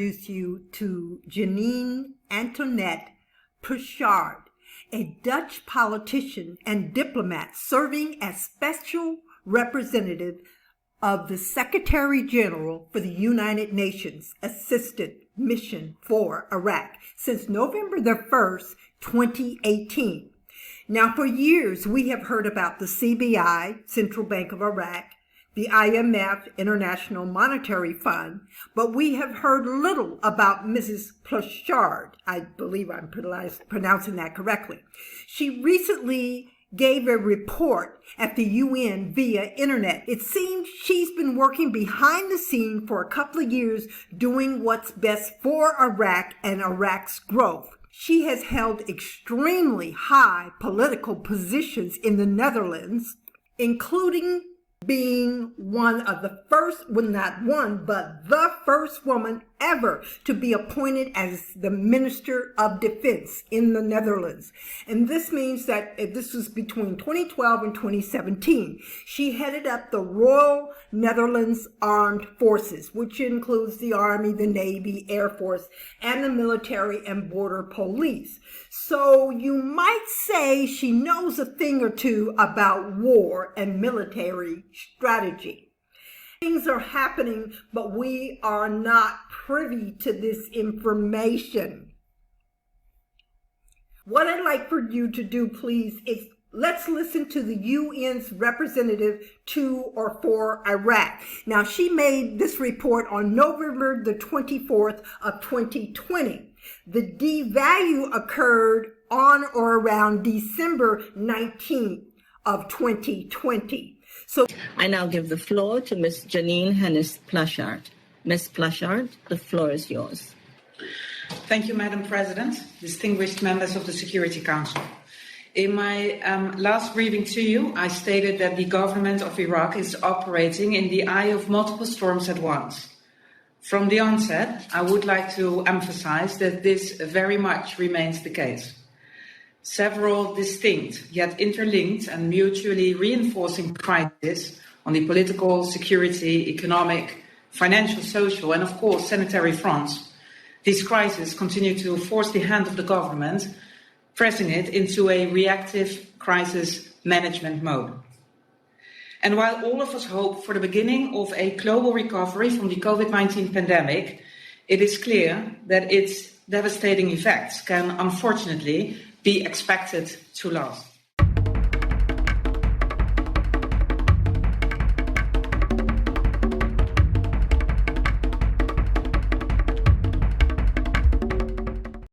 introduce you to Janine Antoinette Pritchard, a Dutch politician and diplomat serving as special representative of the Secretary General for the United Nations Assistant Mission for Iraq since November the 1st, 2018. Now, for years, we have heard about the CBI, Central Bank of Iraq, the IMF, International Monetary Fund, but we have heard little about Mrs. Pritchard. I believe I'm pronouncing that correctly. She recently gave a report at the UN via internet. It seems she's been working behind the scene for a couple of years doing what's best for Iraq and Iraq's growth. She has held extremely high political positions in the Netherlands, including being one of the first, well, not one, but the first woman ever to be appointed as the Minister of Defense in the Netherlands. And this means that this was between 2012 and 2017. She headed up the Royal Netherlands Armed Forces, which includes the Army, the Navy, Air Force, and the military and border police. So you might say she knows a thing or two about war and military strategy. Things are happening, but we are not privy to this information. What I'd like for you to do, please, is let's listen to the UN's representative to or for Iraq. Now, she made this report on November the 24th of 2020. The devalue occurred on or around December 19th of 2020. So I now give the floor to Ms. Janine Hennis Pritchard. Ms. Pritchard, the floor is yours. Thank you, Madam President, distinguished members of the Security Council. In my last briefing to you, I stated that the government of Iraq is operating in the eye of multiple storms at once. From the onset, I would like to emphasize that this very much remains the case. Several distinct yet interlinked and mutually reinforcing crises on the political, security, economic, financial, social, and of course sanitary fronts. These crises continue to force the hand of the government, pressing it into a reactive crisis management mode. And while all of us hope for the beginning of a global recovery from the COVID-19 pandemic, it is clear that its devastating effects can unfortunately be expected to last.